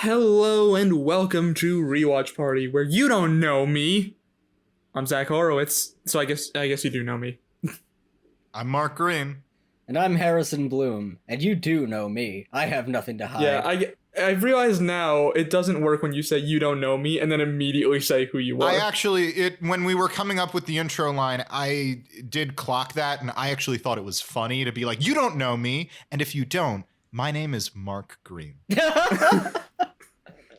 Hello and welcome to Rewatch Party, where you don't know me. I'm Zach Horowitz, so I guess you do know me. I'm Mark Green. And I'm Harrison Bloom, and you do know me. I have nothing to hide. Yeah, I've realized now it doesn't work when you say you don't know me and then immediately say who you are. When we were coming up with the intro line, I did clock that, and I actually thought it was funny to be like, you don't know me, and if you don't, my name is Mark Green.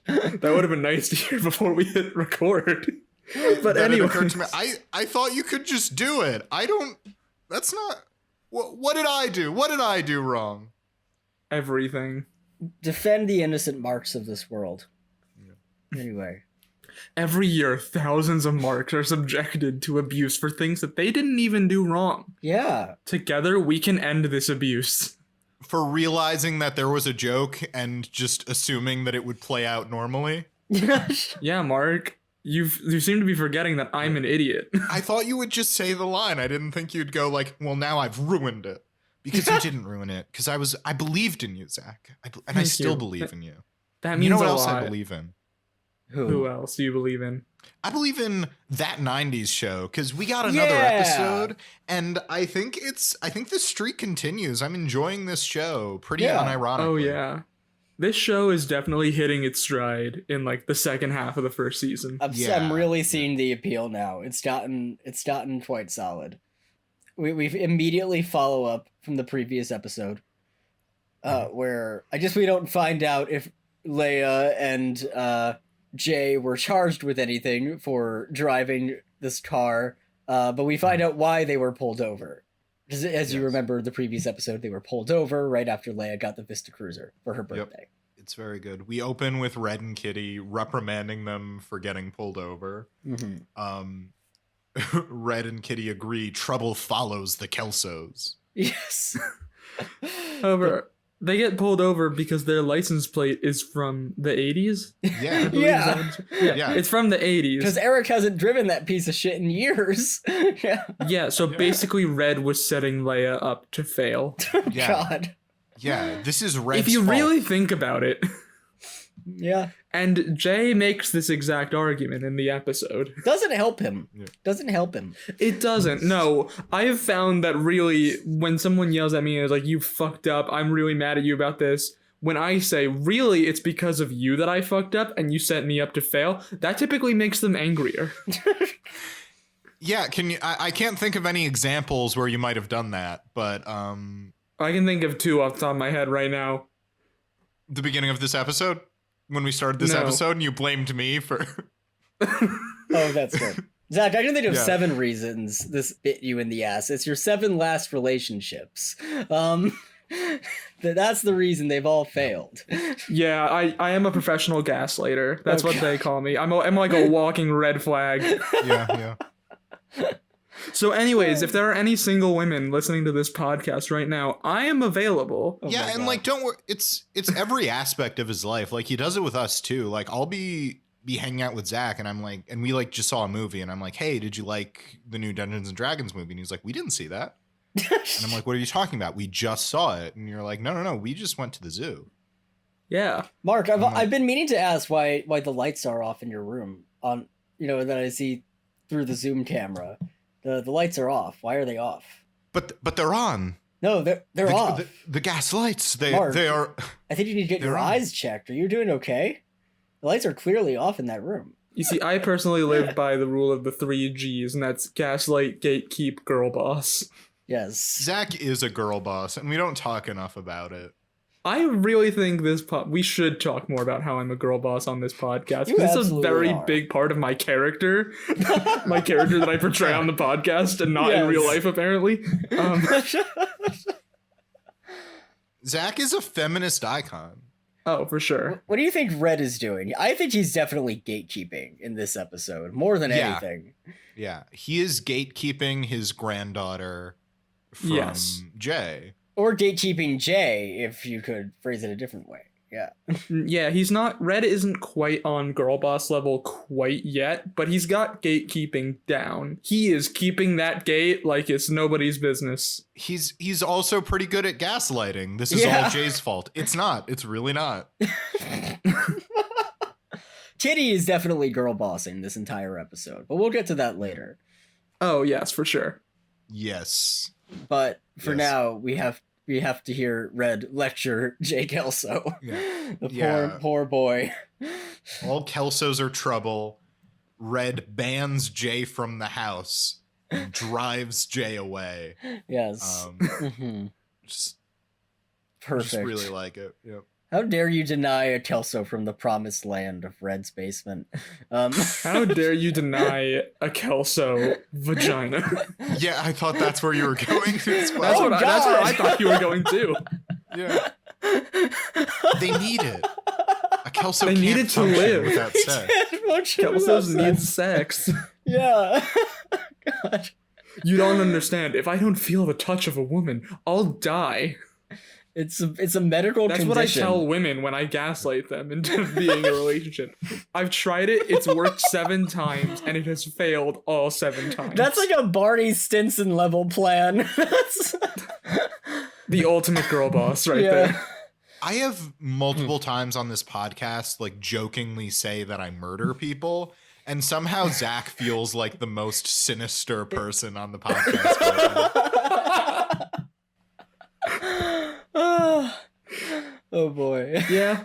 That would have been nice to hear before we hit record. But anyway, I thought you could just do it. That's not. What did I do? What did I do wrong? Everything. Defend the innocent marks of this world. Yeah. Anyway. Every year, thousands of marks are subjected to abuse for things that they didn't even do wrong. Yeah. Together, we can end this abuse. For realizing that there was a joke and just assuming that it would play out normally. Yeah, Mark. You seem to be forgetting that I'm an idiot. I thought you would just say the line. I didn't think you'd go like, well, now I've ruined it. Because you didn't ruin it. Because I believed in you, Zach. I still believe in you. That means you know what a else lot. I believe in? Who else do you believe in? I believe in That 90s Show, because we got another episode, and I think the streak continues. I'm enjoying this show pretty unironically. Oh yeah. This show is definitely hitting its stride in like the second half of the first season. I'm really seeing the appeal now. It's gotten quite solid. We've immediately follow up from the previous episode, where we don't find out if Leia and Jay were charged with anything for driving this car, but we find out why they were pulled over. As you remember the previous episode, they were pulled over right after Leia got the Vista Cruiser for her birthday. Yep. It's very good. We open with Red and Kitty reprimanding them for getting pulled over. Mm-hmm. Red and Kitty agree trouble follows the Kelsos. Yes. However, they get pulled over because their license plate is from the 80s. Yeah. Yeah. It's from the 80s. Because Eric hasn't driven that piece of shit in years. Yeah, so basically Red was setting Leia up to fail. Yeah. God. Yeah, this is Red's If you fault. really think about it. Yeah. And Jay makes this exact argument in the episode. Doesn't help him. Yeah. Doesn't help him. It doesn't. No. I have found that really, when someone yells at me and is like, you fucked up, I'm really mad at you about this. When I say, really, it's because of you that I fucked up and you set me up to fail, that typically makes them angrier. Yeah, I can't think of any examples where you might have done that, but I can think of two off the top of my head right now. The beginning of this episode? When we started this episode and you blamed me for... Oh, that's good. Zach, I can think of 7 reasons this bit you in the ass. It's your 7 last relationships. That's the reason they've all failed. Yeah, I am a professional gaslighter. That's what they call me. I'm like a walking red flag. Yeah. So anyways, if there are any single women listening to this podcast right now, I am available. Yeah, and like, don't worry. It's every aspect of his life. Like, he does it with us too. Like, I'll be hanging out with Zach, and I'm like, and we like just saw a movie, and I'm like, hey, did you like the new Dungeons and Dragons movie? And he's like, we didn't see that. And I'm like, what are you talking about? We just saw it. And you're like, no, we just went to the zoo. Yeah. Mark, I've been meaning to ask why the lights are off in your room. That I see through the Zoom camera. The lights are off. Why are they off? But they're on. No, they're off. The gas lights. Mark, they are. I think you need to get your eyes checked. Are you doing okay? The lights are clearly off in that room. You see, I personally live by the rule of the 3 Gs, and that's gaslight, gatekeep, girl boss. Yes. Zach is a girl boss, and we don't talk enough about it. I really think we should talk more about how I'm a girl boss on this podcast. You This is a very are. big part of my character. My character that I portray on the podcast and not in real life, apparently. Zach is a feminist icon. Oh, for sure. What do you think Red is doing? I think he's definitely gatekeeping in this episode, more than anything. Yeah, he is gatekeeping his granddaughter from Jay. Or gatekeeping Jay, if you could phrase it a different way. Yeah. Yeah, he's not. Red isn't quite on girl boss level quite yet, but he's got gatekeeping down. He is keeping that gate like it's nobody's business. He's also pretty good at gaslighting. This is all Jay's fault. It's not. It's really not. Kitty is definitely girl bossing this entire episode, but we'll get to that later. Oh yes, for sure. Yes. But for now, we have to hear Red lecture Jay Kelso. Yeah. The poor boy. All Kelsos are trouble. Red bans Jay from the house and drives Jay away. Yes. Just Perfect. Just really like it. Yep. How dare you deny a Kelso from the promised land of Red's basement? How dare you deny a Kelso vagina? Yeah, I thought that's where you were going as well. That's where I thought you were going too. Yeah. They need it. A Kelso They can't need it to function live. without sex. Kelsos need sex. Yeah. God. You don't understand. If I don't feel the touch of a woman, I'll die. It's a medical That's condition. what I tell women when I gaslight them into being in a relationship. I've tried it. It's worked 7 times, and it has failed all 7 times. That's like a Barney Stinson level plan. That's the ultimate girl boss right there. I have multiple times on this podcast, like, jokingly say that I murder people, and somehow Zach feels like the most sinister person on the podcast right now. Oh boy. Yeah.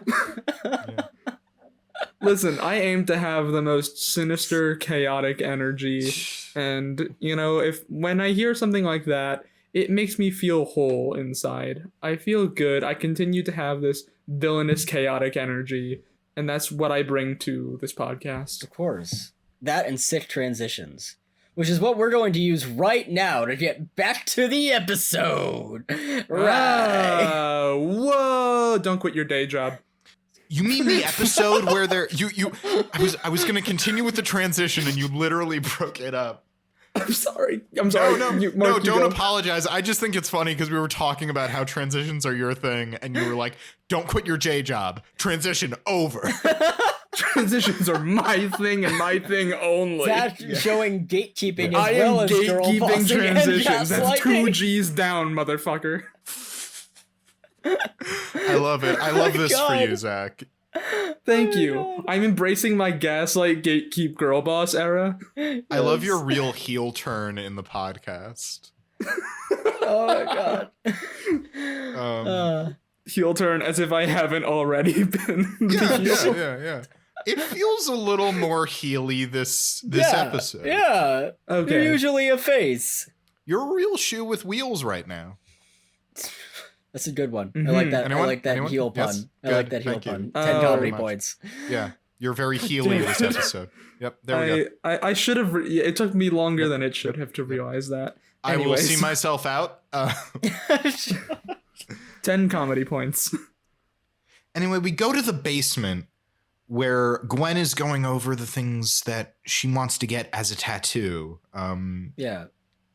Listen, I aim to have the most sinister, chaotic energy, and, you know, when I hear something like that, it makes me feel whole inside. I feel good. I continue to have this villainous, chaotic energy, and that's what I bring to this podcast. Of course. That and sick transitions, which is what we're going to use right now to get back to the episode. Right. Whoa! Don't quit your day job. You mean the episode where I was gonna continue with the transition and you literally broke it up. I'm sorry. Mark, don't apologize. I just think it's funny because we were talking about how transitions are your thing, and you were like, "Don't quit your J job. Transition over." Transitions are my thing and my thing only. That's showing gatekeeping I as well am as girl gatekeeping bossing and transitions. That's 2 gaslighting. G's down, motherfucker. I love it. I love this for you, Zach. Thank you. God. I'm embracing my gaslight gatekeep girl boss era. I love your real heel turn in the podcast. Oh my god. Heel turn as if I haven't already been. Yeah. It feels a little more heely this episode. Yeah. Okay. You're usually a face. You're a real shoe with wheels right now. That's a good one. Mm-hmm. I like that. Anyone? I like that Anyone? heel pun. Yes. I like Good. that heel Thank you. pun. Oh, 10 comedy very much. points. Yeah. You're very heely this episode. Yep, there we go. I should have. It took me longer than it should have to realize that. I will Anyways. see myself out. 10 comedy points. Anyway, we go to the basement where Gwen is going over the things that she wants to get as a tattoo. Yeah.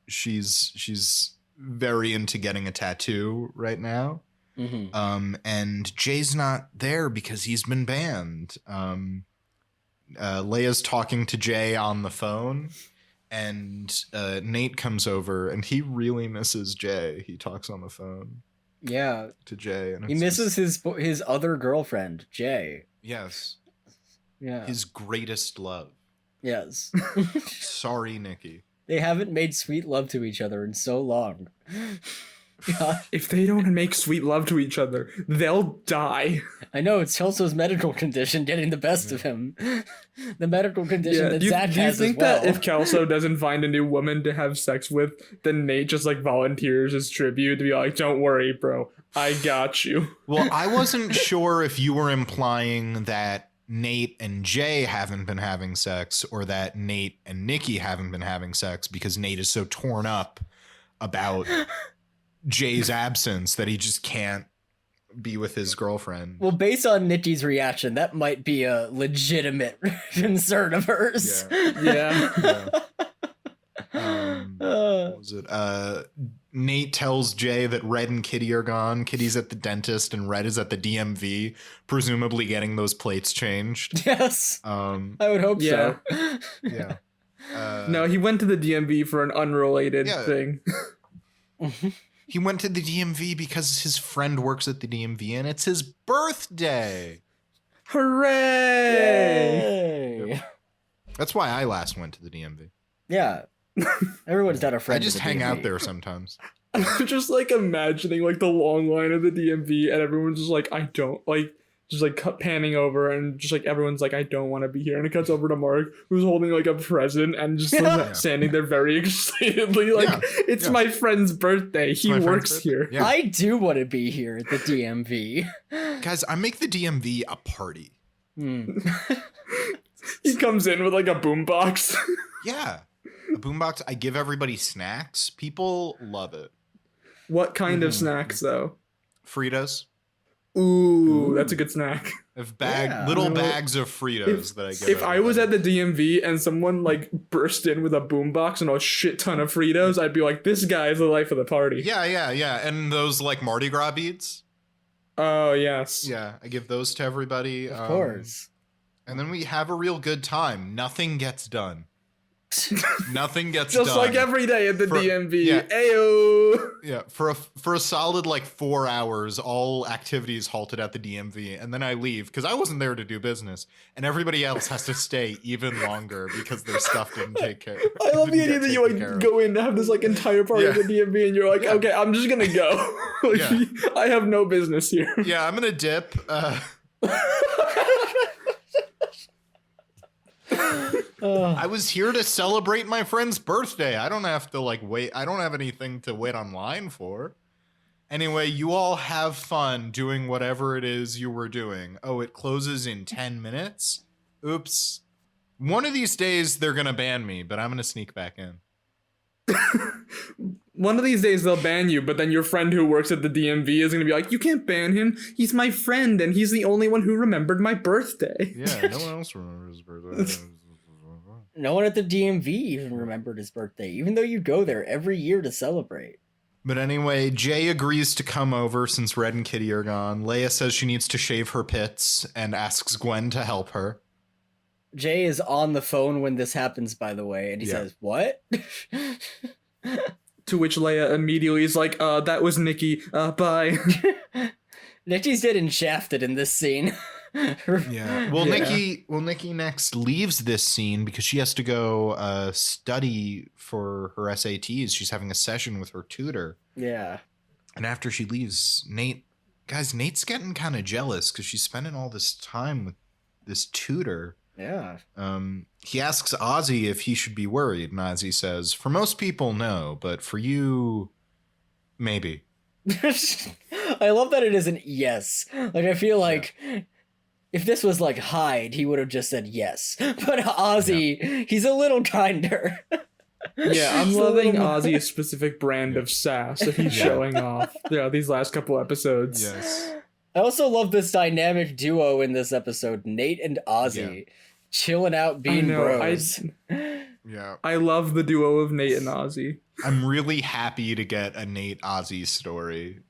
She's very into getting a tattoo right now. Mm-hmm. And Jay's not there because he's been banned. Leia's talking to Jay on the phone, and Nate comes over, and he really misses Jay. He talks on the phone. Yeah. To Jay, and He misses his other girlfriend, Jay. Yes. Yeah. His greatest love. Yes. Sorry, Nikki. They haven't made sweet love to each other in so long. God. If they don't make sweet love to each other, they'll die. I know, it's Chelso's medical condition getting the best of him. The medical condition that Zach do you has think as well. that if Kelso doesn't find a new woman to have sex with, then Nate just like volunteers his tribute to be like, "Don't worry, bro, I got you." Well, I wasn't sure if you were implying that Nate and Jay haven't been having sex, or that Nate and Nikki haven't been having sex because Nate is so torn up about Jay's absence that he just can't be with his girlfriend. Well, based on Nikki's reaction, that might be a legitimate concern of hers. Yeah. What was it? Nate tells Jay that Red and Kitty are gone. Kitty's at the dentist and Red is at the DMV, presumably getting those plates changed. Yes. I would hope Yeah. so. Yeah. No, he went to the DMV for an unrelated thing. He went to the DMV because his friend works at the DMV and it's his birthday. Hooray! Yay. That's why I last went to the DMV. Yeah. Everyone's got a friend. I just at the hang out DMV. there sometimes. I'm just like imagining like the long line of the DMV and everyone's just like, I don't like, just like panning over and just like everyone's like, I don't want to be here. And it cuts over to Mark, who's holding like a present and just like, standing there very excitedly like, it's my friend's birthday. He works here. Yeah. I do want to be here at the DMV. Guys, I make the DMV a party. He comes in with like a boombox. Yeah. A boombox. I give everybody snacks. People love it. What kind of snacks though? Fritos. Ooh, that's a good snack. Little bags of Fritos that I give. If I was at the DMV and someone like burst in with a boombox and a shit ton of Fritos, I'd be like, this guy is the life of the party. Yeah. And those like Mardi Gras beads. Oh, yes. Yeah, I give those to everybody. Of course. And then we have a real good time. Nothing gets done. Nothing gets done. Just like every day at the DMV. Yeah. Ayo. Yeah, for a solid like 4 hours, all activities halted at the DMV, and then I leave because I wasn't there to do business, and everybody else has to stay even longer because their stuff didn't take care. I love the idea that you like go in to have this like entire party at the DMV, and you're like, okay, I'm just gonna go. Like, I have no business here. Yeah, I'm gonna dip. I was here to celebrate my friend's birthday. I don't have to like wait. I don't have anything to wait online for. Anyway, you all have fun doing whatever it is you were doing. Oh, it closes in 10 minutes? Oops. One of these days they're going to ban me, but I'm going to sneak back in. One of these days they'll ban you, but then your friend who works at the DMV is going to be like, you can't ban him. He's my friend, and he's the only one who remembered my birthday. Yeah, no one else remembers his birthday. No one at the DMV even remembered his birthday, even though you go there every year to celebrate. But anyway, Jay agrees to come over since Red and Kitty are gone. Leia says she needs to shave her pits and asks Gwen to help her. Jay is on the phone when this happens, by the way, and he says, what? To which Leia immediately is like, that was Nikki, bye. Nikki's getting shafted in this scene. Yeah. Well, Nikki next leaves this scene because she has to go study for her SATs. She's having a session with her tutor. Yeah. And after she leaves, Nate's getting kind of jealous because she's spending all this time with this tutor. Yeah. He asks Ozzy if he should be worried, and Ozzy says, "For most people, no, but for you, maybe." I love that it isn't yes. Like, I feel like if this was like Hyde, he would have just said yes. But Ozzy, he's a little kinder. Yeah, I'm loving Ozzy's specific brand of sass that he's showing off. Yeah, these last couple episodes. Yes. I also love this dynamic duo in this episode, Nate and Ozzy, chilling out, being bros. Yeah. I love the duo of Nate and Ozzy. I'm really happy to get a Nate Ozzy story.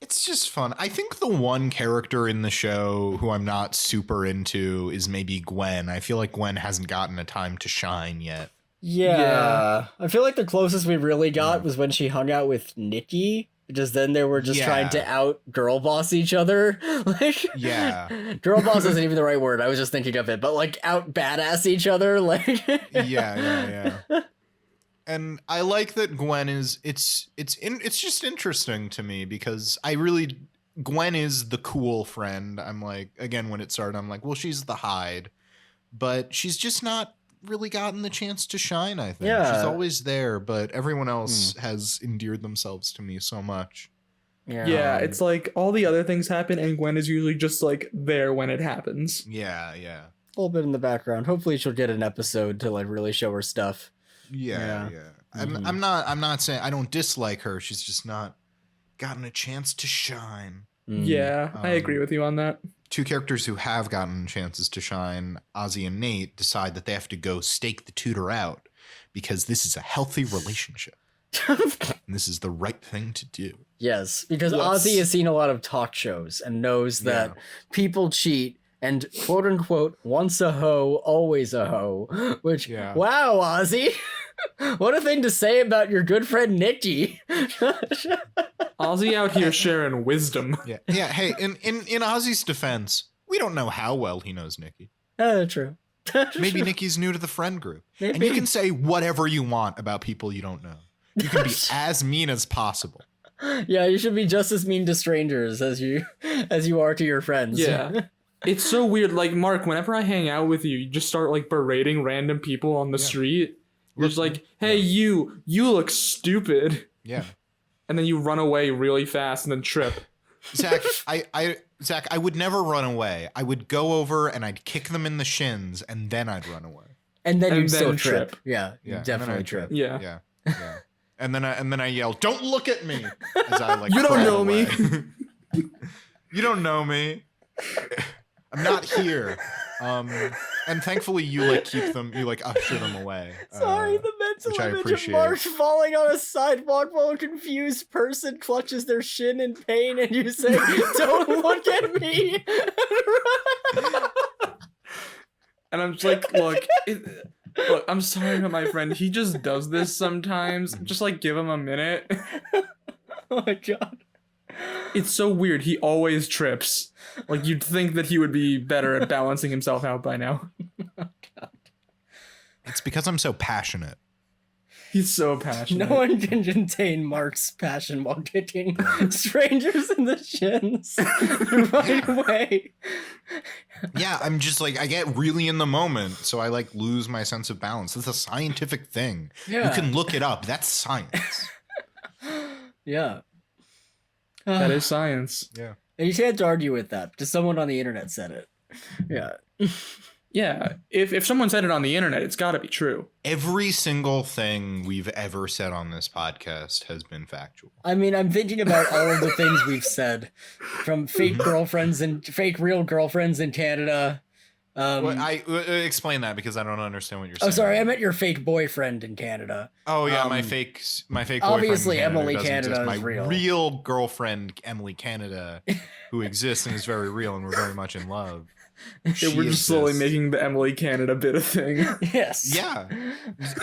It's just fun. I think the one character in the show who I'm not super into is maybe Gwen. I feel like Gwen hasn't gotten a time to shine yet. Yeah. I feel like the closest we really got was when she hung out with Nikki. Because then they were just trying to out girl boss each other. Like, girl boss isn't even the right word. I was just thinking of it, but like out badass each other. Like, yeah. And I like that Gwen is. It's just interesting to me because Gwen is the cool friend. I'm like, again, when it started, I'm like, well, she's the Hyde, but she's just not really gotten the chance to shine. I think she's always there, but everyone else has endeared themselves to me so much. Yeah, it's like all the other things happen and Gwen is usually just like there when it happens. Yeah. A little bit in the background. Hopefully she'll get an episode to like really show her stuff. Yeah. I'm not saying I don't dislike her. She's just not gotten a chance to shine. Yeah, I agree with you on that. Two characters who have gotten chances to shine, Ozzy and Nate, decide that they have to go stake the tutor out because this is a healthy relationship. And this is the right thing to do. Yes, because Yes. Ozzy has seen a lot of talk shows and knows that people cheat and quote unquote once a hoe, always a hoe. Which wow, Ozzy. What a thing to say about your good friend Nikki. Ozzy out here sharing wisdom. Yeah. Yeah. Hey, in Ozzy's defense, we don't know how well he knows Nikki. True. Maybe Nikki's new to the friend group. And Maybe. you can say whatever you want about people you don't know. You can be as mean as possible. Yeah, you should be just as mean to strangers as you are to your friends. Yeah. It's so weird. Like, Mark, whenever I hang out with you, you just start like berating random people on the street. You're just like, hey, you look stupid. Yeah. And then you run away really fast and then trip. Zach, Zach, I would never run away. I would go over and I'd kick them in the shins and then I'd run away. And then And you'd then still trip. trip. Yeah, Yeah, you'd definitely trip. Yeah. Yeah. Yeah. And then I yell, "Don't look at me!" As I like. You don't crawl know me. away. You don't know me. I'm not here. And thankfully you usher them away. Sorry, the which I mental image of appreciate. Mark falling on a sidewalk while a confused person clutches their shin in pain and you say, "Don't look at me." And I'm just like, look, I'm sorry about my friend. He just does this sometimes. Just like give him a minute. Oh my god. It's so weird. He always trips. Like, you'd think that he would be better at balancing himself out by now. It's because I'm so passionate. He's so passionate. No one can contain Mark's passion while kicking strangers in the shins right away. Yeah, I'm just like, I get really in the moment, so I like lose my sense of balance. It's a scientific thing. Yeah. You can look it up. That's science. Yeah. That is science. Yeah. And you can't argue with that. Just someone on the internet said it. Yeah. Yeah. If someone said it on the internet, it's got to be true. Every single thing we've ever said on this podcast has been factual. I mean, I'm thinking about all of the things we've said, from fake girlfriends and fake real girlfriends in Canada. I explain that because I don't understand what you're saying. Oh, sorry, I meant your fake boyfriend in Canada. Oh yeah, my fake boyfriend. Obviously, in Canada Emily doesn't Canada exist. is My real. girlfriend, Emily Canada, who exists and is very real, and we're very much in love. We're just slowly making the Emily Canada bit a thing. Yes. Yeah,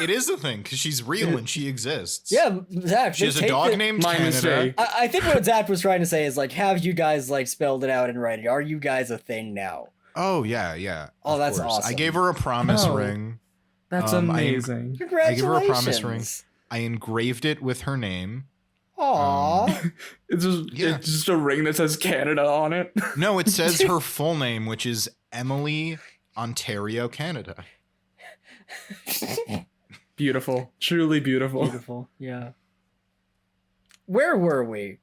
it is a thing because she's real and she exists. Yeah, Zach. She has a dog named My Canada. mistake. I think what Zach was trying to say is, like, have you guys, like, spelled it out in writing? Are you guys a thing now? Oh yeah. Oh, of that's course. awesome. I gave her a promise Oh. ring. That's I- amazing. Congratulations. I gave her a promise ring. I engraved it with her name. Aww. It's just a ring that says Canada on it. No, it says her full name, which is Emily Ontario, Canada. Beautiful. Truly beautiful. Beautiful. Yeah. Where were we?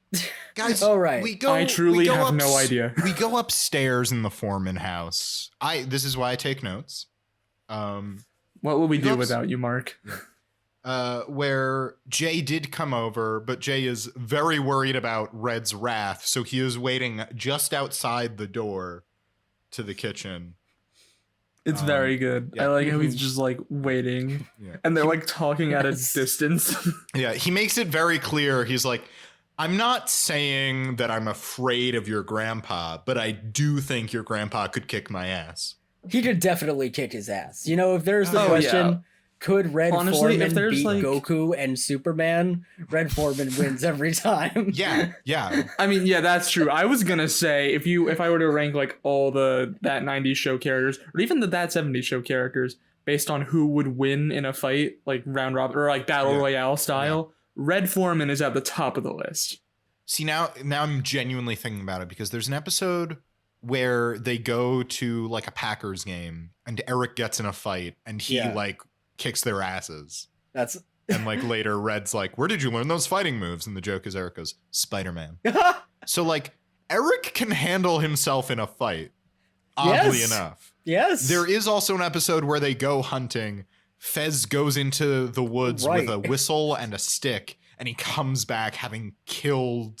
Guys, Oh, right. I truly have no idea. We go upstairs in the Foreman house. This is why I take notes. What would we do without you, Mark? Where Jay did come over, but Jay is very worried about Red's wrath, so he is waiting just outside the door to the kitchen. It's very good. yeah. I like how he's just like waiting, Yeah. and they're like talking at a Yes. distance. Yeah, he makes it very clear. He's like, I'm not saying that I'm afraid of your grandpa, but I do think your grandpa could kick my ass. He could definitely kick his ass. You know, if there's the Oh, question, yeah. could Red Honestly, if Foreman there's, beat like- Goku and Superman? Red Foreman wins every time. Yeah. I mean, yeah, that's true. I was gonna say if I were to rank like all that 90s show characters, or even that 70s show characters, based on who would win in a fight, like round robin or like battle royale style, Red Foreman is at the top of the list. See, now I'm genuinely thinking about it because there's an episode where they go to like a Packers game and Eric gets in a fight and he like kicks their asses. That's And like later Red's like, where did you learn those fighting moves? And the joke is Eric goes, Spider-Man. So like Eric can handle himself in a fight, oddly Yes. enough. yes. There is also an episode where they go hunting. Fez goes into the woods Right. with a whistle and a stick, and he comes back having killed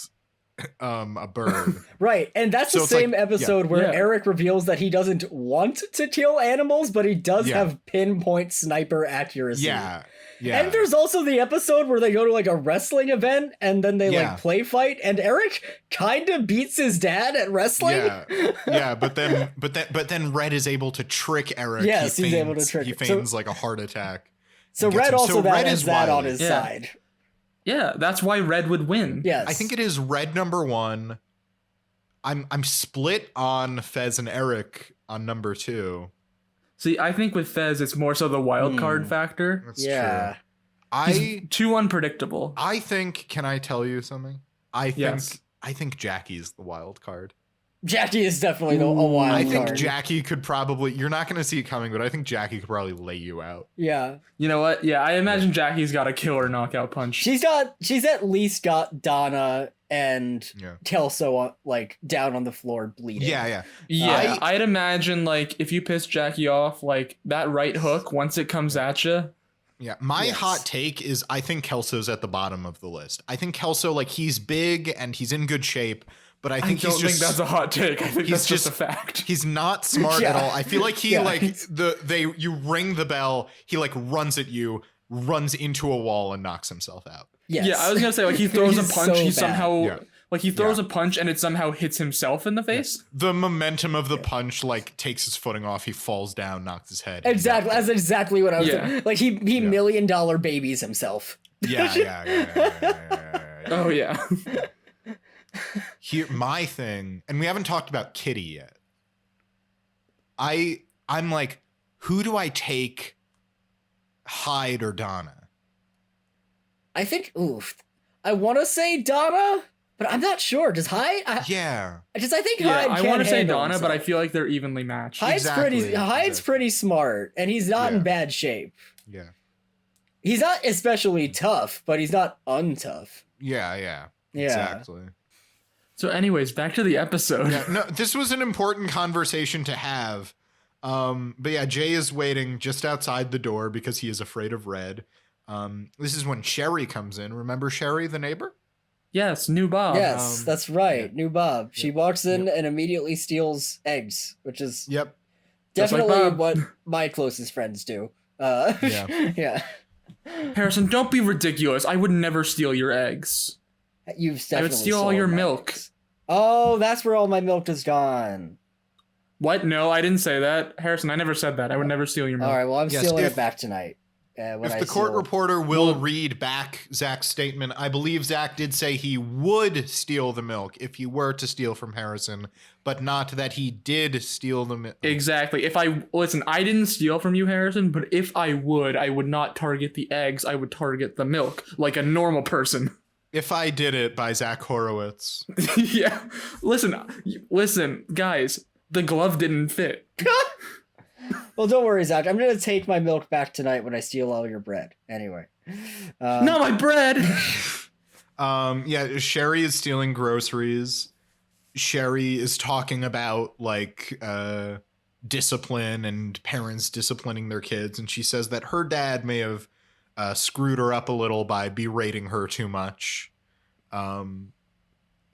a bird. Right, and that's So the it's like- same episode where Yeah. Eric reveals that he doesn't want to kill animals, but he does Yeah. have pinpoint sniper accuracy. Yeah. Yeah. And there's also the episode where they go to like a wrestling event and then they like play fight, and Eric kind of beats his dad at wrestling. Yeah, but then Red is able to trick Eric. Yes, he's able to trick. He feigns like a heart attack. So Red also Red has is that on wily. his side. Yeah, that's why Red would win. Yes, I think it is Red number 1. I'm split on Fez and Eric on number 2. See, I think with Fez, it's more so the wild card factor. That's true. He's too unpredictable. I think. Can I tell you something? I think Jackie's the wild card. Jackie is definitely a wild I think card. Jackie could probably. You're not going to see it coming, but I think Jackie could probably lay you out. Yeah. You know what? Yeah, I imagine Jackie's got a killer knockout punch. She's at least got Donna and Kelso like down on the floor bleeding. Yeah. I'd imagine like if you piss Jackie off, like that right hook once it comes at you. Yeah, my hot take is I think Kelso's at the bottom of the list. I think Kelso, like, he's big and he's in good shape, but I think I don't think that's a hot take. I think he's that's just a fact. He's not smart at all. I feel like he you ring the bell, he like runs at you, runs into a wall and knocks himself out. Yes. Yeah, I was gonna say like he throws a punch, so he bad. somehow like he throws a punch and it somehow hits himself in the face. The momentum of the punch like takes his footing off, he falls down, knocks his head. Exactly. That's exactly what I was doing. Like he $1 million babies himself. Yeah. Oh yeah. Here, my thing, and we haven't talked about Kitty yet. I'm like, who do I take, Hyde or Donna? I think, I want to say Donna, but I'm not sure. Does Hyde? I think Hyde. I want to say Donna, but I feel like they're evenly matched. Hyde's pretty smart, and he's not in bad shape. Yeah. He's not especially tough, but he's not untough. Yeah. Exactly. So anyways, back to the episode. Yeah, no, this was an important conversation to have. But yeah, Jay is waiting just outside the door because he is afraid of Red. This is when Sherry comes in. Remember Sherry, the neighbor? Yes, new Bob. Yes, that's right. New Bob. She walks in and immediately steals eggs, which is definitely like what my closest friends do. Yeah. Harrison, don't be ridiculous. I would never steal your eggs. You've definitely I would steal all your milk. Eggs. Oh, that's where all my milk is gone. What? No, I didn't say that. Harrison, I never said that. I would never steal your milk. All right, well, I'm stealing it back tonight. If the court reporter will read back Zach's statement, I believe Zach did say he would steal the milk if he were to steal from Harrison, but not that he did steal the milk. Exactly. I didn't steal from you, Harrison, but if I would not target the eggs. I would target the milk like a normal person. If I Did It by Zach Horowitz. Yeah. Listen, guys, the glove didn't fit. Well, don't worry, Zach. I'm going to take my milk back tonight when I steal all your bread. Anyway. Not my bread! Yeah, Sherry is stealing groceries. Sherry is talking about, like, discipline and parents disciplining their kids. And she says that her dad may have screwed her up a little by berating her too much.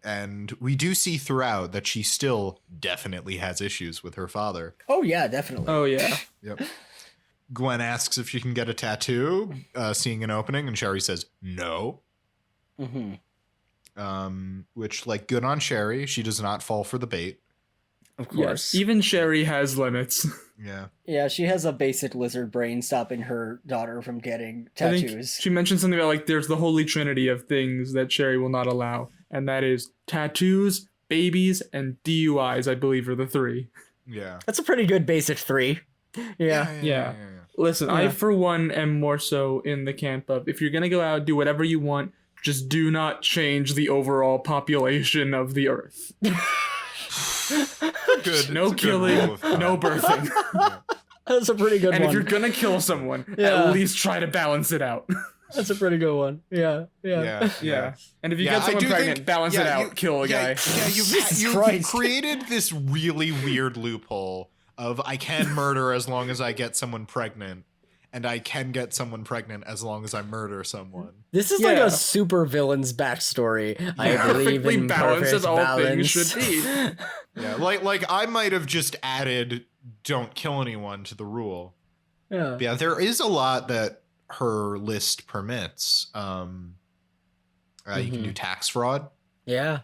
And we do see throughout that she still definitely has issues with her father. Oh, yeah, definitely. Oh, yeah. Yep. Gwen asks if she can get a tattoo, seeing an opening, and Sherry says no. Mm-hmm. Which, like, good on Sherry. She does not fall for the bait. Of course. Yes, even Sherry has limits. Yeah. Yeah, she has a basic lizard brain stopping her daughter from getting tattoos. She mentioned something about, like, there's the holy trinity of things that Sherry will not allow. And that is tattoos, babies, and DUIs, I believe, are the 3. Yeah. That's a pretty good basic 3. Yeah. Listen, I, for one, am more so in the camp of, if you're going to go out, do whatever you want, just do not change the overall population of the Earth. Good. No killing, no birthing. Yeah. That's a pretty good one. And if you're going to kill someone, at least try to balance it out. That's a pretty good one. Yeah. And if you get someone pregnant, balance it out, kill a guy. Yeah, you created this really weird loophole of I can murder as long as I get someone pregnant, and I can get someone pregnant as long as I murder someone. This is like a super villain's backstory. I believe in balance as all balance. things should be. Yeah, like I might have just added "don't kill anyone" to the rule. Yeah. Yeah, there is a lot that her list permits. You can do tax fraud. Yeah.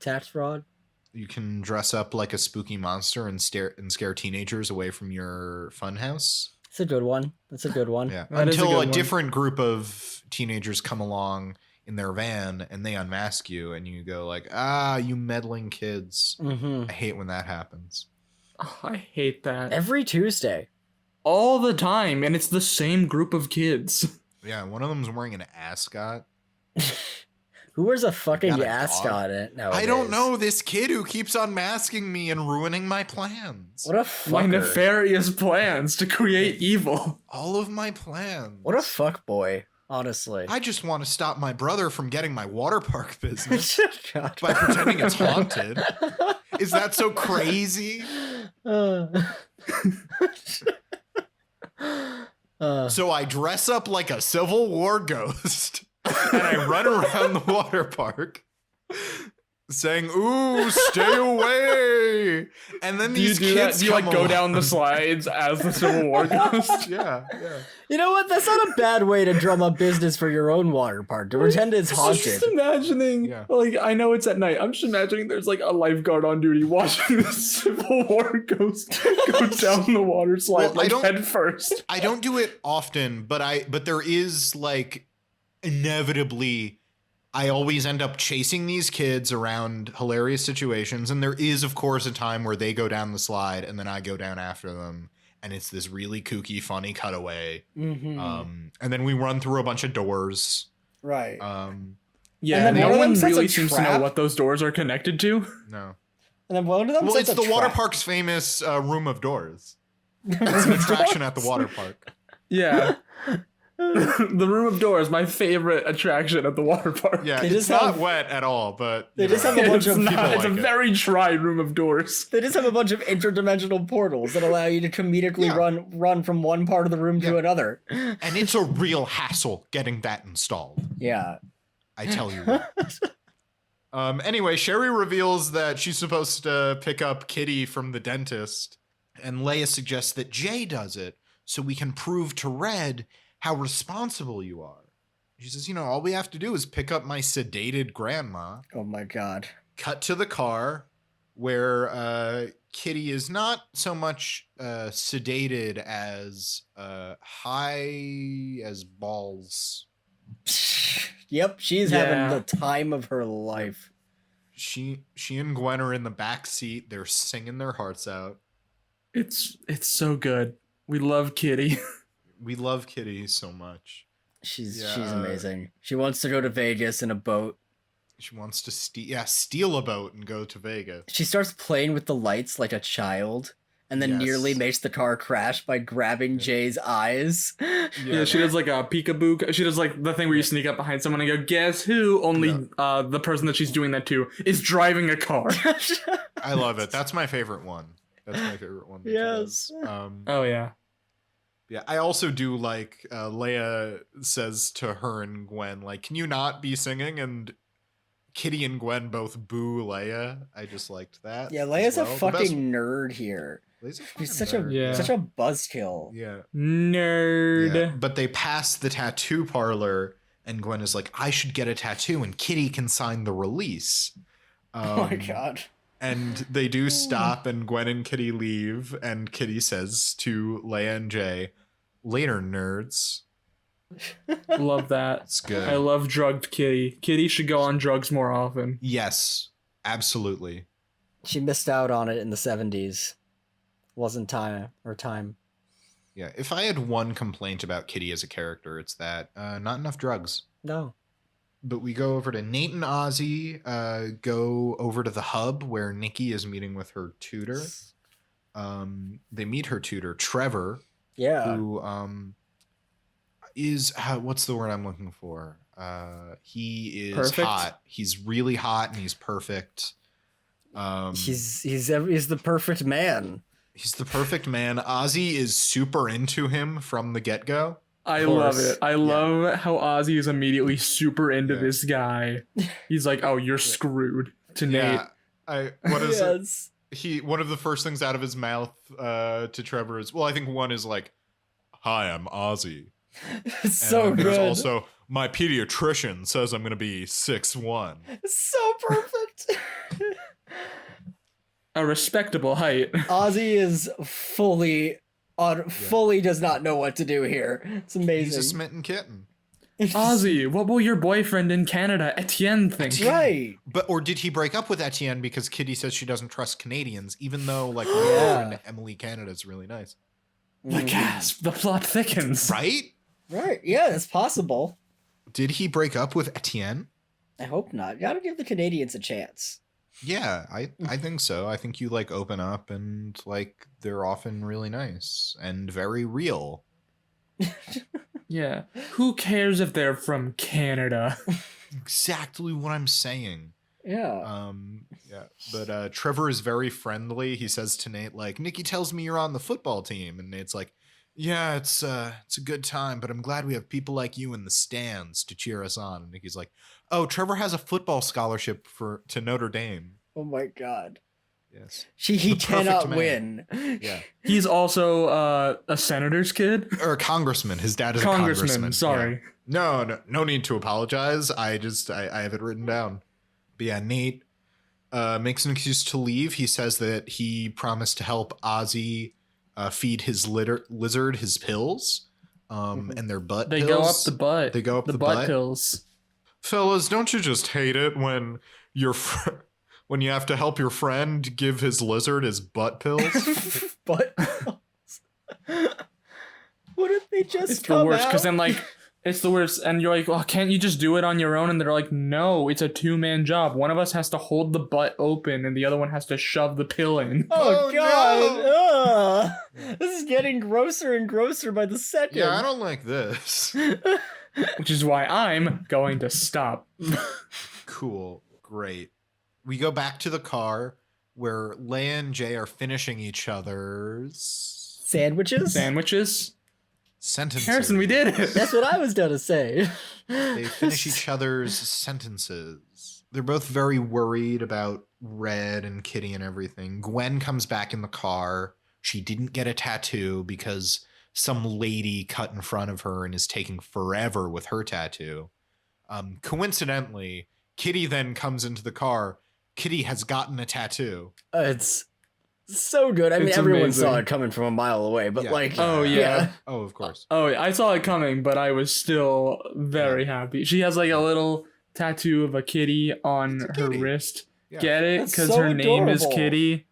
Tax fraud. You can dress up like a spooky monster and scare teenagers away from your funhouse. It's a good one. That's a good one. Yeah. That is a Until good a one. different group of teenagers come along in their van and they unmask you and you go like, you meddling kids. Mm-hmm. I hate when that happens. Oh, I hate that. Every Tuesday. All the time, and it's the same group of kids. Yeah, one of them's wearing an ascot. Who wears a fucking Got a ascot in it nowadays? I don't know, this kid who keeps unmasking me and ruining my plans. What a fucker. My nefarious plans to create evil. All of my plans. What a fuck boy, honestly. I just want to stop my brother from getting my water park business God. by pretending it's haunted. Is that so crazy? So I dress up like a Civil War ghost and I run around the water park saying, "Ooh, stay away!" And then Do you these do that? kids Do you like come go along. down the slides as the Civil War ghost? Yeah. You know what? That's not a bad way to drum up business for your own water park. To pretend it's I'm haunted. just imagining, Yeah. like, I know it's at night. I'm just imagining there's like a lifeguard on duty watching the Civil War ghost go down the water slide Well, I don't- head first. I don't do it often, but there is like inevitably I always end up chasing these kids around hilarious situations, and there is of course a time where they go down the slide and then I go down after them, and it's this really kooky funny cutaway. Mm-hmm. And then we run through a bunch of doors. Right. Yeah, And then no one of one them sets a really seems to know trap. what those doors are connected to. No. And then one of them Well, sets it's a the water trap. park's famous room of doors. It's an attraction at the water park. Yeah. The Room of Doors, my favorite attraction at the water park. Yeah, They it's just not have- wet at all, but They you just know. have a bunch It's of not. people It's a like it. very dry Room of Doors. They just have a bunch of interdimensional portals that allow you to comedically Yeah. run from one part of the room to Yeah. another. And it's a real hassle getting that installed. Yeah. I tell you what. Anyway, Sherry reveals that she's supposed to pick up Kitty from the dentist, and Leia suggests that Jay does it so we can prove to Red how responsible you are. She says, all we have to do is pick up my sedated grandma. Oh my god. Cut to the car where Kitty is not so much sedated as high as balls. Yep, she's Yeah. having the time of her life. She and Gwen are in the back seat. They're singing their hearts out. It's so good. We love Kitty. We love Kitty so much. She's Yeah. amazing. She wants to go to Vegas in a boat. She wants to steal a boat and go to Vegas. She starts playing with the lights like a child, and then Yes. nearly makes the car crash by grabbing Jay's eyes. Yeah, she does like a peekaboo. She does like the thing where you sneak up behind someone and go, guess who? Only the person that she's doing that to is driving a car. I love it. That's my favorite one. That's my favorite one. that she Yes. does. Oh, yeah. Yeah, I also do like Leia says to her and Gwen, like, can you not be singing? And Kitty and Gwen both boo Leia. I just liked that. Yeah, as Leia's well. a The fucking nerd here. Leia's a She's fucking such a nerd. Yeah. such a buzzkill. Yeah. Nerd. Yeah. But they pass the tattoo parlor, and Gwen is like, I should get a tattoo, and Kitty can sign the release. Oh my god. And they do stop, and Gwen and Kitty leave, and Kitty says to Leia and Jay, later, nerds. Love that. It's good. I love drugged Kitty. Kitty should go on drugs more often. Yes, absolutely. She missed out on it in the 70s. Wasn't time. Yeah, if I had one complaint about Kitty as a character, it's that not enough drugs. No. But we go over to Nate and Ozzy, go over to the hub where Nikki is meeting with her tutor. They meet her tutor, Trevor, Yeah. who is, what's the word I'm looking for? He is Perfect? hot. He's really hot and he's perfect. He's the perfect man. He's the perfect man. Ozzy is super into him from the get-go. I Of love course. it. I love how Ozzy is immediately super into this guy. He's like, "Oh, you're screwed." To Nate. What is it? Yes. One of the first things out of his mouth to Trevor is, well, I think one is like, "Hi, I'm Ozzy." So and good. there's also my pediatrician says I'm gonna be 6'1". So perfect. A respectable height. Ozzy is fully does not know what to do here. It's amazing. He's a smitten kitten. Ozzy, what will your boyfriend in Canada, Etienne, think? Right. Or did he break up with Etienne because Kitty says she doesn't trust Canadians, even though like my Yeah. girlfriend Emily Canada is really nice, The gasp, the plot thickens. right? Right. Yeah, it's possible. Did he break up with Etienne? I hope not. Gotta give the Canadians a chance. Yeah, I think so. I think you like open up and like they're often really nice and very real. Yeah. Who cares if they're from Canada? Exactly what I'm saying. Yeah. Yeah. But Trevor is very friendly. He says to Nate, like, Nikki tells me you're on the football team. And Nate's like, yeah, it's a good time, but I'm glad we have people like you in the stands to cheer us on. And Nikki's like, oh, Trevor has a football scholarship to Notre Dame. Oh my god. Yes. He The perfect cannot man. win. Yeah. He's also a senator's kid. Or a congressman. His dad is a Congressman, congressman. sorry. Yeah. No need to apologize. I have it written down. But yeah, Nate makes an excuse to leave. He says that he promised to help Ozzy feed his lizard his pills. And their butt They pills. go up the butt. They go up the butt butt. pills. Fellas, don't you just hate it when when you have to help your friend give his lizard his butt pills? But what if they just It's the come worst, because out? then like it's the worst, and you're like, well, can't you just do it on your own? And they're like, no, it's a 2-man job. One of us has to hold the butt open, and the other one has to shove the pill in. Oh, Oh, god. Ugh. This is getting grosser and grosser by the second. Yeah, I don't like this. Which is why I'm going to stop. Cool. Great. We go back to the car where Leia and Jay are finishing each other's Sandwiches? Sandwiches? sentences. Harrison, we did it. That's what I was gonna say. They finish each other's sentences. They're both very worried about Red and Kitty and everything. Gwen comes back in the car. She didn't get a tattoo because some lady cut in front of her and is taking forever with her tattoo. Coincidentally, Kitty then comes into the car. Kitty has gotten a tattoo. It's so good. I mean, It's everyone amazing. saw it coming from a mile away, but Yeah. like, Oh, yeah. Oh, of course. Oh, I saw it coming, but I was still very happy. She has like a little tattoo of a kitty on It's a her kitty. wrist. Yeah. Get it? That's Because so her name is adorable. Kitty.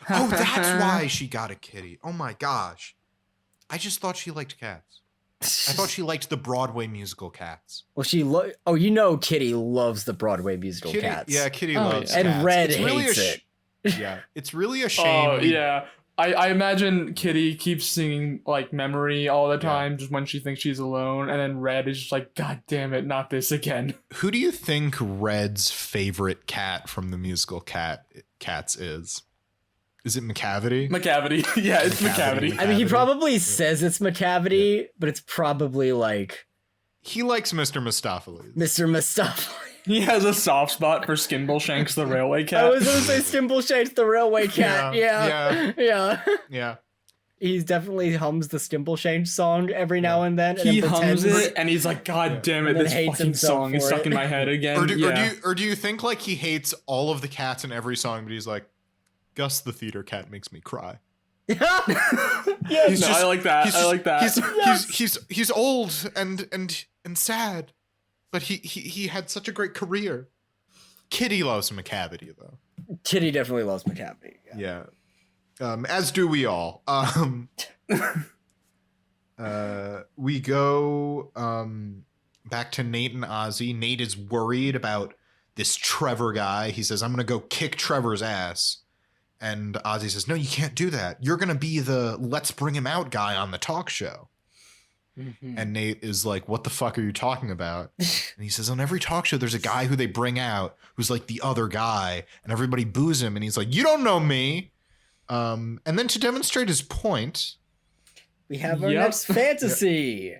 Oh, that's why she got a kitty. Oh my gosh. I just thought she liked cats. I thought she liked the Broadway musical Cats. Well, Kitty loves the Broadway musical Kitty, Cats. Yeah, Kitty Oh, loves yeah. And cats. Red It's really hates a it. Yeah, it's really a shame. Oh, we- yeah. I imagine Kitty keeps singing like Memory all the time just when she thinks she's alone, and then Red is just like, God damn it, not this again. Who do you think Red's favorite cat from the musical Cats is? Is it McCavity? McCavity. Yeah, it's McCavity. McCavity. I mean, he Cavity. probably says it's McCavity, but it's probably like He likes Mr. Mistopheles. Mr. Mustafa. He has a soft spot for Skimbleshanks the railway cat. I was gonna say Stimbleshanks the railway cat. Yeah, Yeah. Yeah. He definitely hums the Stimbleshanks song every now and then. And He then hums pretends- it, and he's like, God Yeah. damn it, And then this hates fucking himself song is for stuck it. in my head again. Or do you think like he hates all of the cats in every song, but he's like, Gus the theater cat makes me cry. Yes. No, I like that. I like that. He's old and sad, but he had such a great career. Kitty loves McCavity though. Kitty definitely loves McCavity. Yeah. As do we all. We go back to Nate and Ozzy. Nate is worried about this Trevor guy. He says, I'm gonna go kick Trevor's ass. And Ozzy says, no, you can't do that. You're gonna be the let's bring him out guy on the talk show. Mhm. And Nate is like, what the fuck are you talking about? And he says, on every talk show, there's a guy who they bring out who's like the other guy, and everybody boos him. And he's like, you don't know me. And then to demonstrate his point, We have our Yep. next fantasy.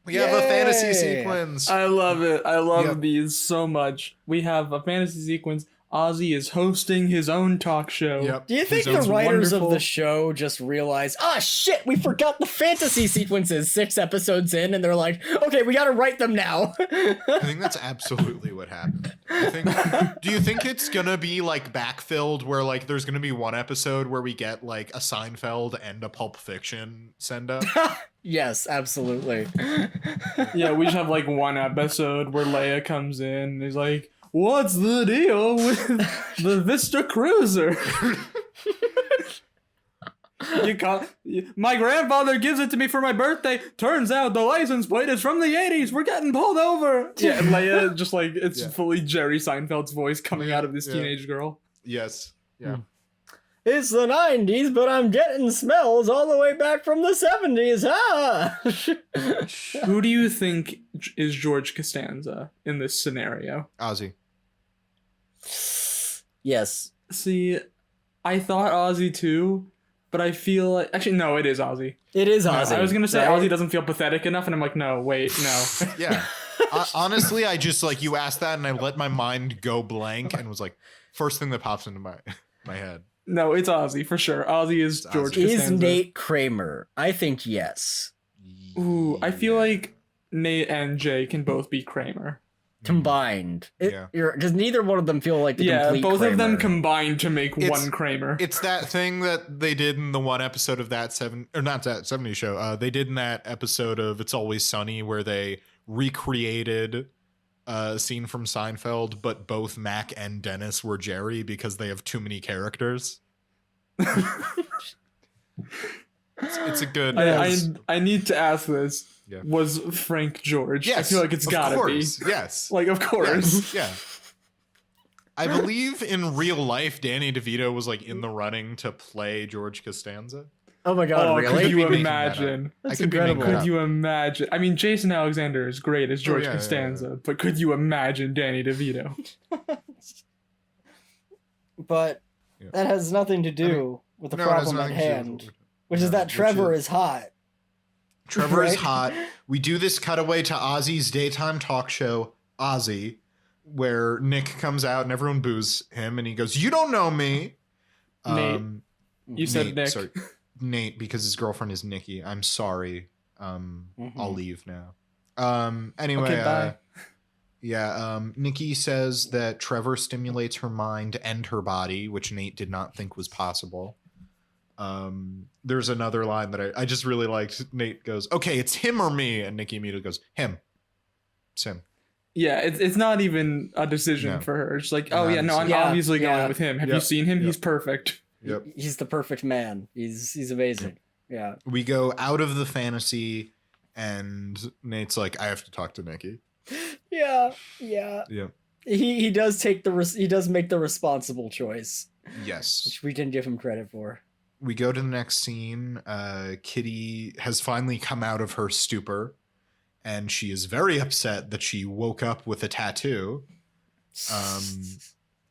we have a fantasy Yay. sequence. I love it. I love Yep. these so much. We have a fantasy sequence. Ozzy is hosting his own talk show. Yep. Do you think the His own- writers of wonderful. the show just realized, shit, we forgot the fantasy sequences 6 episodes in, and they're like, okay, we gotta write them now. I think that's absolutely what happened. Do you think it's gonna be like backfilled where like there's gonna be one episode where we get like a Seinfeld and a Pulp Fiction send up? Yes, absolutely. Yeah, we just have like one episode where Leia comes in and he's like, what's the deal with the Vista Cruiser? My grandfather gives it to me for my birthday. Turns out the license plate is from the 80s. We're getting pulled over. Yeah, and Leia just like, it's fully Jerry Seinfeld's voice coming out of this teenage girl. Yes. Yeah. It's the 90s, but I'm getting smells all the way back from the 70s, huh? Who do you think is George Costanza in this scenario? Ozzy. Yes. See, I thought Ozzy too, but I feel like... Actually, no, it is Ozzy. It is No, Ozzy. I was going to say right? Ozzy doesn't feel pathetic enough, and I'm like, no, wait, no. Yeah. Honestly, I just like you asked that and I let my mind go blank and was like, first thing that pops into my head. No, it's Ozzy, for sure. Ozzy is It's George Ozzy. Is Costanza. Nate Kramer? I think yes. Ooh, I feel like Nate and Jay can both be Kramer. Combined. Yeah. Because neither one of them feel like the Yeah, complete both of them Kramer. combined to make It's- one Kramer. It's that thing that they did in the one episode of that 70s show. They did in that episode of It's Always Sunny where they recreated a scene from Seinfeld, but both Mac and Dennis were Jerry because they have too many characters. It's a good. I need to ask this. Yeah. Was Frank George? Yes, I feel like it's of gotta course, be. Yes. Like, of course. Yes, yeah. I believe in real life, Danny DeVito was like in the running to play George Costanza. Oh my god, Oh, really? could you be making imagine? That's I could be making incredible. that Could you imagine? I mean, Jason Alexander is great as George yeah, yeah, Costanza, but could you imagine Danny DeVito? But Yeah. that has nothing to do with the No, it has problem at nothing to do with hand, what which is no, that which Trevor is- is hot. Trevor is Right? hot. We do this cutaway to Ozzy's daytime talk show, Ozzy, where Nick comes out and everyone boos him, and he goes, "You don't know me." Nate. You said Nick. Sorry, Nate, because his girlfriend is Nikki. I'm sorry. I'll Mhm. leave now. Anyway, Okay, bye. Nikki says that Trevor stimulates her mind and her body, which Nate did not think was possible. There's another line that I just really liked. Nate goes, "Okay, it's him or me," and Nikki immediately goes, "Him. It's him." Yeah, it's not even a decision No. for her. It's like, oh Not yeah, a no, I'm decision. obviously Yeah, going with him. Have Yep, you seen him? yep. He's perfect. Yep. He's the perfect man. He's amazing. Yeah. We go out of the fantasy, and Nate's like, "I have to talk to Nikki." Yeah. Yep. He does take he does make the responsible choice, Yes. which we didn't give him credit for. We go to the next scene. Kitty has finally come out of her stupor, and she is very upset that she woke up with a tattoo.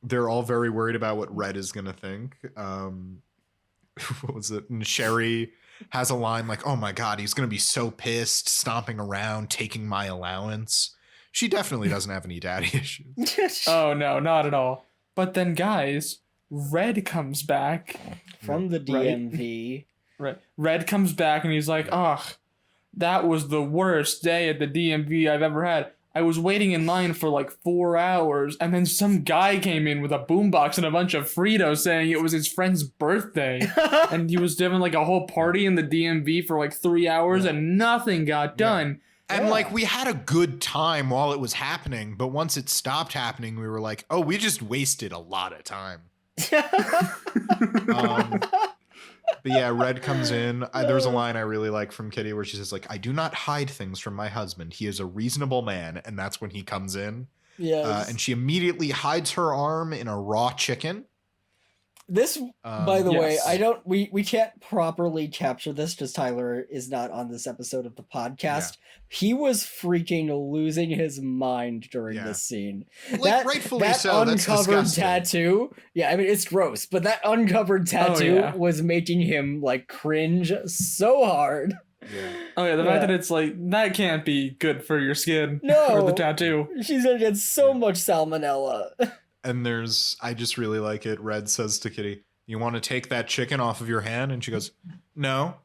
They're all very worried about what Red is going to think. What was it? And Sherry has a line like, "Oh my God, he's going to be so pissed, stomping around, taking my allowance." She definitely doesn't have any daddy issues. Oh no, not at all. But then, guys, Red comes back. From the Right. DMV. Right. Red comes back and he's like, ugh, that was the worst day at the DMV I've ever had. I was waiting in line for like 4 hours, and then some guy came in with a boombox and a bunch of Fritos saying it was his friend's birthday. And he was doing like a whole party in the DMV for like 3 hours, and nothing got done. And Yeah. like we had a good time while it was happening, but once it stopped happening, we were like, "Oh, we just wasted a lot of time." But yeah, Red comes in. There's a line I really like from Kitty where she says like, "I do not hide things from my husband. He is a reasonable man." And that's when he comes in. Yes. And she immediately hides her arm in a raw chicken. This, by the way, yes. we can't properly capture this because Tyler is not on this episode of the podcast. He was freaking losing his mind during Yeah. this scene. Like, rightfully that so. That's uncovered disgusting. tattoo. Yeah, I mean it's gross, but that uncovered tattoo yeah. was making him like cringe so hard. Yeah. Oh yeah, the Yeah. fact that it's like, that can't be good for your skin. No. Or the tattoo. She's gonna get so much salmonella. And I just really like it. Red says to Kitty, "You want to take that chicken off of your hand?" And she goes, "No."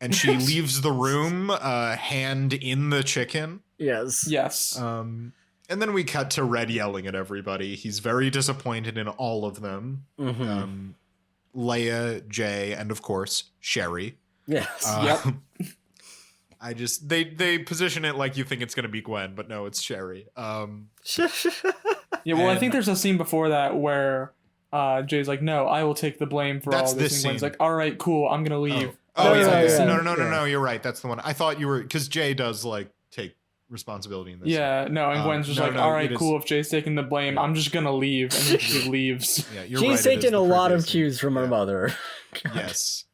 And she leaves the room, hand in the chicken. Yes. Yes. And then we cut to Red yelling at everybody. He's very disappointed in all of them. Mm-hmm. Leia, Jay, and of course, Sherry. Yes. Yep. They position it like you think it's gonna be Gwen, but no, it's Sherry. Yeah, well, I think there's a scene before that where Jay's like, "No, I will take the blame for That's all this." this And Gwen's scene. like, "All right, cool, I'm gonna leave." Oh, No, yeah. no, No, you're right. That's the one. I thought you were, because Jay does like take responsibility in this. Yeah, no, and Gwen's just "All right, cool. If Jay's taking the blame, I'm just gonna leave," and then she leaves. Yeah, you're She's right, taken a lot of cues from her mother. Yes.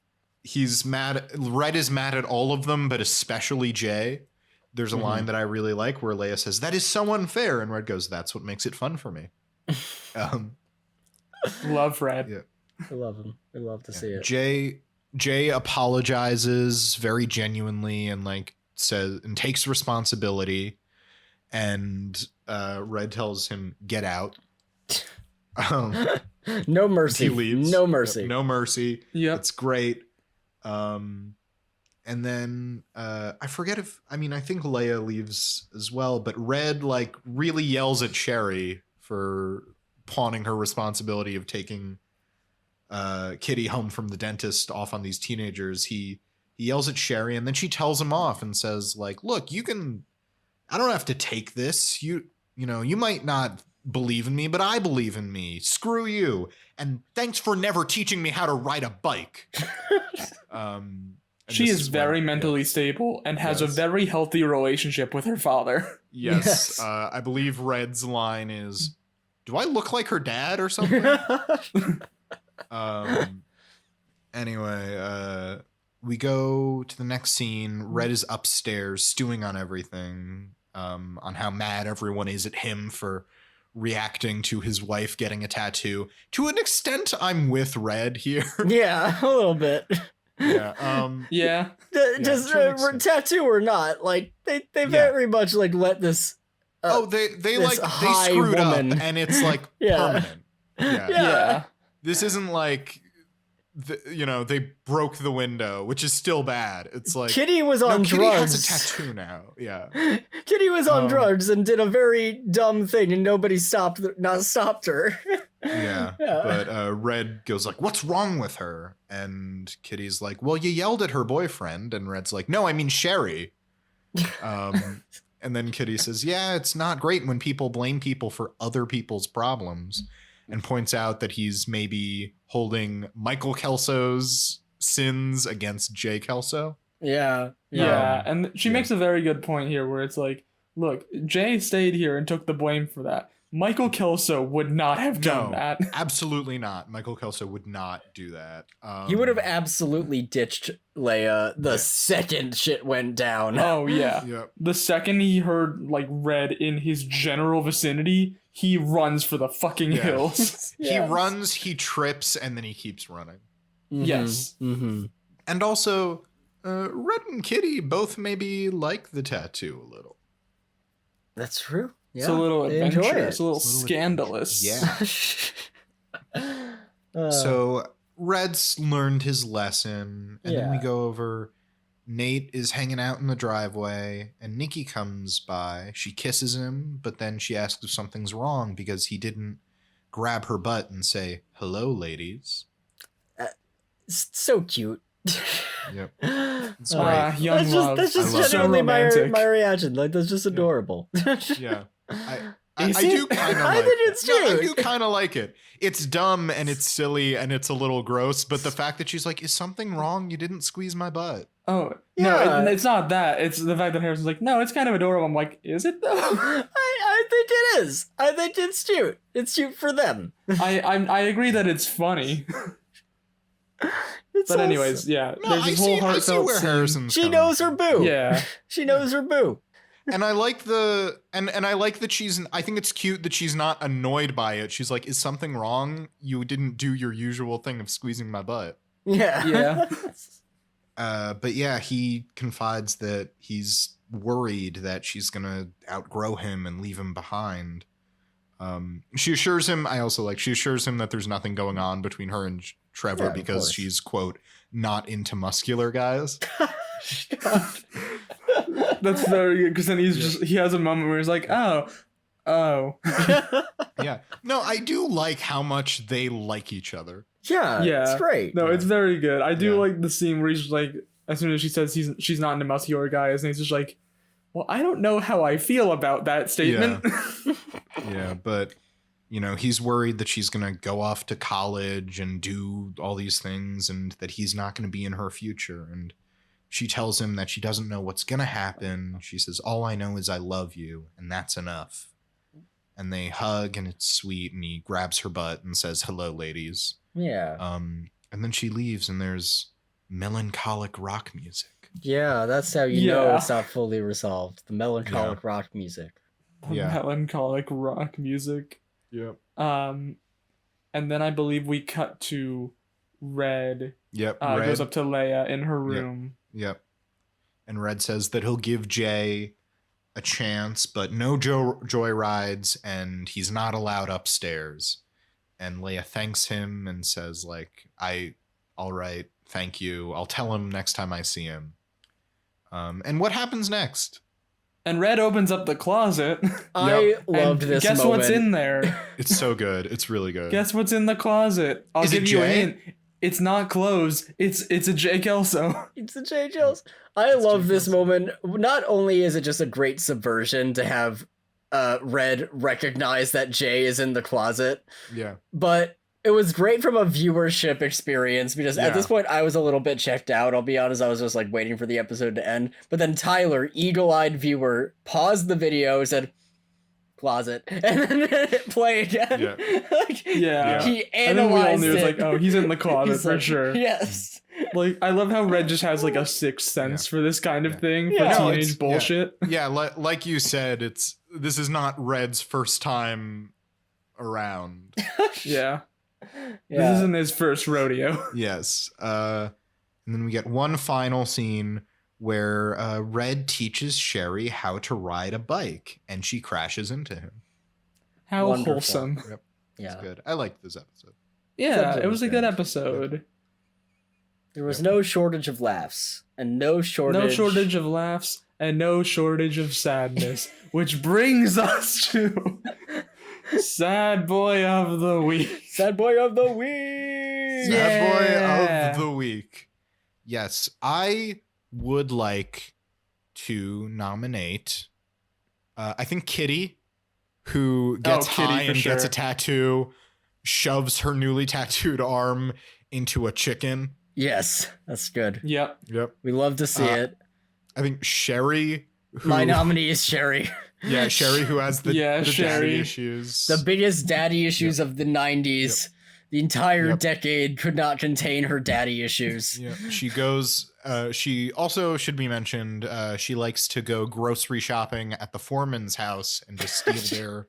He's mad. Red is mad at all of them, but especially Jay. There's a line that I really like where Leia says, "That is so unfair," and Red goes, "That's what makes it fun for me." Love Red. Yeah. I love him. I love to see it. Jay apologizes very genuinely and like says and takes responsibility, and Red tells him, "Get out." No mercy. He leaves. No mercy. Yep, no mercy. Yep. It's great. And then I think Leia leaves as well, but Red like really yells at Sherry for pawning her responsibility of taking Kitty home from the dentist off on these teenagers. He yells at Sherry, and then she tells him off and says like, "Look, I don't have to take this. You might not believe in me, but I believe in me. Screw you. And thanks for never teaching me how to ride a bike." She is very mentally stable and has a very healthy relationship with her father. Yes. I believe Red's line is, "Do I look like her dad or something?" Anyway, we go to the next scene. Red is upstairs stewing on everything, on how mad everyone is at him for reacting to his wife getting a tattoo. To an extent, I'm with Red here. Yeah, a little bit. Yeah. Yeah. Just tattoo or not, like they very much like let this. They this screwed woman. up, and it's like permanent. Yeah. This isn't like, they broke the window, which is still bad. It's like Kitty was on Kitty drugs. has a tattoo now. Yeah. Kitty was on drugs and did a very dumb thing, and nobody stopped her. Yeah. But Red goes like, "What's wrong with her?" And Kitty's like, "Well, you yelled at her boyfriend." And Red's like, "No, I mean Sherry." And then Kitty says, "Yeah, it's not great when people blame people for other people's problems," and points out that he's maybe holding Michael Kelso's sins against Jay Kelso. Yeah. And she makes a very good point here where it's like, look, Jay stayed here and took the blame for that. Michael Kelso would not have done that. Absolutely not. Michael Kelso would not do that. He would have absolutely ditched Leia the second shit went down. Oh, yeah. Yep. The second he heard, like, Red in his general vicinity, he runs for the fucking hills. He runs, he trips, and then he keeps running. Mm-hmm. Yes. Mm-hmm. And also, Red and Kitty both maybe like the tattoo a little. That's true. Yeah, it's a little adventurous, a little scandalous. Yeah. So Red's learned his lesson, and then we go over. Nate is hanging out in the driveway, and Nikki comes by. She kisses him, but then she asks if something's wrong because he didn't grab her butt and say, "Hello, ladies." So cute. Yep. It's great. Young love. That's just So genuinely romantic. my reaction. Like, that's just adorable. Yeah. I Is do it? kind of I like think it. it's No, I cute. do kind of like it. It's dumb and it's silly and it's a little gross, but the fact that she's like, "Is something wrong? You didn't squeeze my butt." Oh, Yeah. no, it's not that. It's the fact that Harrison's like, no, it's kind of adorable. I'm like, is it though? I think it is. I think it's cute. It's cute for them. I agree that it's funny. It's But anyways, yeah. No, there's I this see, whole I see heartfelt where scene. Harrison's she coming knows her from. boo. Yeah. She knows her boo. And I like and I like that I think it's cute that she's not annoyed by it. She's like, "Is something wrong? You didn't do your usual thing of squeezing my butt." Yeah. Yeah. But yeah, he confides that he's worried that she's gonna outgrow him and leave him behind. She assures him. I also like. She assures him that there's nothing going on between her and Trevor Yeah, because she's quote not into muscular guys. That's very good because then he has a moment where he's like, oh. Yeah. No, I do like how much they like each other. Yeah, it's great. No, it's very good. I do Yeah. like the scene where he's like, as soon as she says she's not into muscular guys, and he's just like, well, I don't know how I feel about that statement. Yeah, but you know, he's worried that she's going to go off to college and do all these things and that he's not going to be in her future. And she tells him that she doesn't know what's going to happen. She says, all I know is I love you, and that's enough. And they hug, and it's sweet, and he grabs her butt and says, hello, ladies. Yeah. And then she leaves, and there's melancholic rock music. Yeah, that's how you know it's not fully resolved. The melancholic rock music. Yeah. Melancholic rock music. Yep. And then I believe we cut to Red. Yep. Red goes up to Leia in her room. Yep. And Red says that he'll give Jay a chance, but no joy rides, and he's not allowed upstairs. And Leia thanks him and says, like, all right, thank you. I'll tell him next time I see him. And what happens next? And Red opens up the closet. I loved this guess moment. what's in there? It's so good. It's really good. Guess what's in the closet? I'll Is it give you a Jay? hint. It's not clothes. It's a Jay Kelso. It's a Jay Jills. I love this moment. Not only is it just a great subversion to have Red recognize that Jay is in the closet, Yeah. but it was great from a viewership experience because at this point I was a little bit checked out. I'll be honest, I was just like waiting for the episode to end. But then Tyler, eagle-eyed viewer, paused the video, said, closet, and then it played again. Yeah. Yeah. He And then we all analyzed knew it was it. like, oh, he's in the closet He's for like, sure. Yes. Like, I love how Red just has like a sixth sense for this kind of thing, for Yeah. No, teenage it's- bullshit. Yeah, like you said, this is not Red's first time around. Yeah. This isn't his first rodeo. Yes. And then we get one final scene where Red teaches Sherry how to ride a bike, and she crashes into him. How Wonderful. wholesome. Yep. Yeah. It's good. I liked this episode. Yeah, Good it was a episode. good episode. There was no shortage of laughs and no shortage of laughs and no shortage of sadness, which brings us to Sad Boy of the Week. Sad Boy of the Week. Sad Boy Yeah. of the Week. Yes, I would like to nominate, I think Kitty, who gets Kitty high for and gets sure. a tattoo, shoves her newly tattooed arm into a chicken. Yes, that's good. Yep. Yep. We love to see it. I think Sherry, who, My nominee is Sherry. yeah, Sherry, who has the daddy Sherry. issues. The biggest daddy issues of the 90s. The entire decade could not contain her daddy issues. Yeah, she goes. She also should be mentioned. She likes to go grocery shopping at the foreman's house and just steal their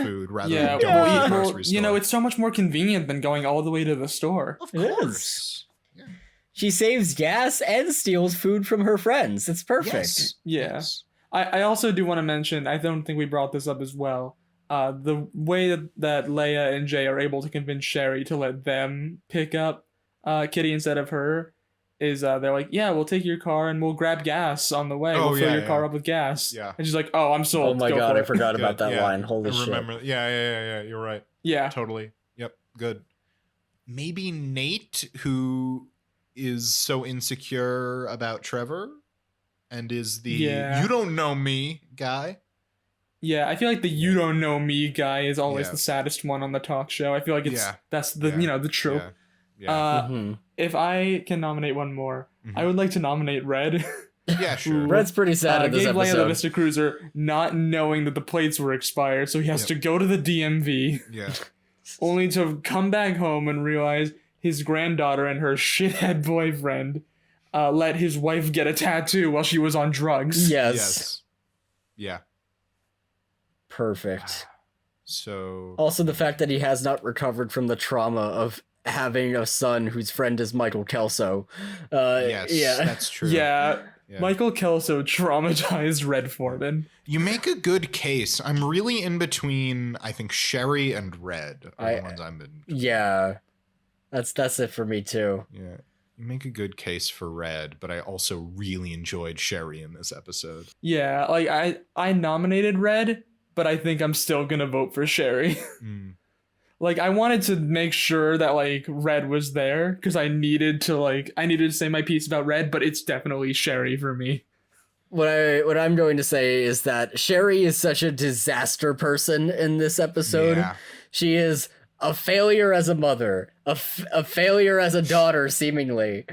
food rather Yeah, than going to the well, grocery store. you know, it's so much more convenient than going all the way to the store. of It is. course. Yeah. She saves gas and steals food from her friends. It's perfect. Yes. Yeah. Yes. I also do want to mention, I don't think we brought this up as well, the way that Leia and Jay are able to convince Sherry to let them pick up Kitty instead of her is they're like, yeah, we'll take your car and we'll grab gas on the way. Oh, We'll fill yeah, your yeah. car up with gas. Yeah. And she's like, oh, I'm Oh sold. my Go god, for I it. forgot about Good, that yeah. line. Holy I shit. remember. Yeah. You're right. Yeah. Totally. Yep. Good. Maybe Nate, who is so insecure about Trevor, and is the you don't know me guy. Yeah, I feel like the you don't know me guy is always Yeah. the saddest one on the talk show. I feel like that's the the trope. Yeah. Mhm. If I can nominate one more, Mhm. I would like to nominate Red. Yeah. Sure. Who, Red's pretty sad in this gave Leia the episode. Vista Cruiser not knowing that the plates were expired, so he has Yep. to go to the DMV Yeah. only to come back home and realize his granddaughter and her shithead boyfriend let his wife get a tattoo while she was on drugs. Yes. Yes. Yeah. Perfect. So Also, the fact that he has not recovered from the trauma of having a son whose friend is Michael Kelso. Yes, Yeah. that's true. Yeah. Yeah. Michael Kelso traumatized Red Foreman. You make a good case. I'm really in between, I think, Sherry and Red are the ones I'm in. Yeah. That's it for me too. Yeah. You make a good case for Red, but I also really enjoyed Sherry in this episode. Yeah, like I nominated Red, but I think I'm still gonna vote for Sherry. Like, I wanted to make sure that, like, Red was there, because I needed to say my piece about Red, but it's definitely Sherry for me. What I'm going to say is that Sherry is such a disaster person in this episode. Yeah. She is a failure as a mother, a failure as a daughter, seemingly.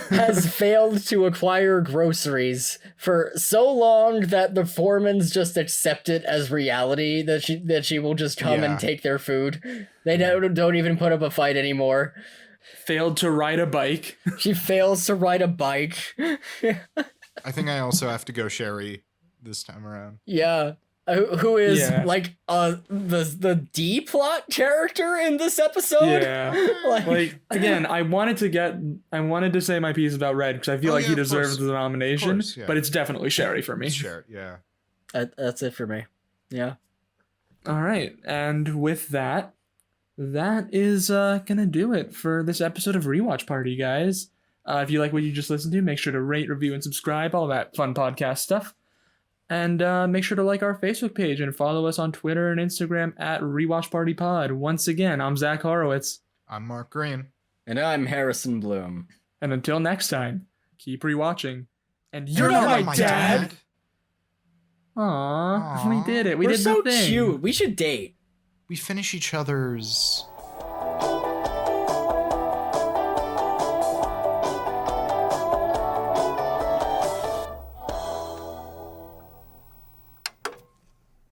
Has failed to acquire groceries for so long that the Foremans just accept it as reality that she will just come and take their food. They don't even put up a fight anymore. Failed to ride a bike. She fails to ride a bike. I think I also have to go Sherry this time around. Yeah. Who is like the D plot character in this episode? Yeah. like again, I wanted to say my piece about Red because I feel like he deserves the nomination, but it's definitely Sherry for me. Sherry, yeah. That's it for me. Yeah. All right, and with that is gonna do it for this episode of Rewatch Party, guys. If you like what you just listened to, make sure to rate, review, and subscribe, all that fun podcast stuff. And make sure to like our Facebook page and follow us on Twitter and Instagram at RewatchPartyPod. Once again, I'm Zach Horowitz. I'm Mark Green. And I'm Harrison Bloom. And until next time, keep rewatching. And you're not my dad! Aww, we did it. We're so the thing. cute. We should date. We finish each other's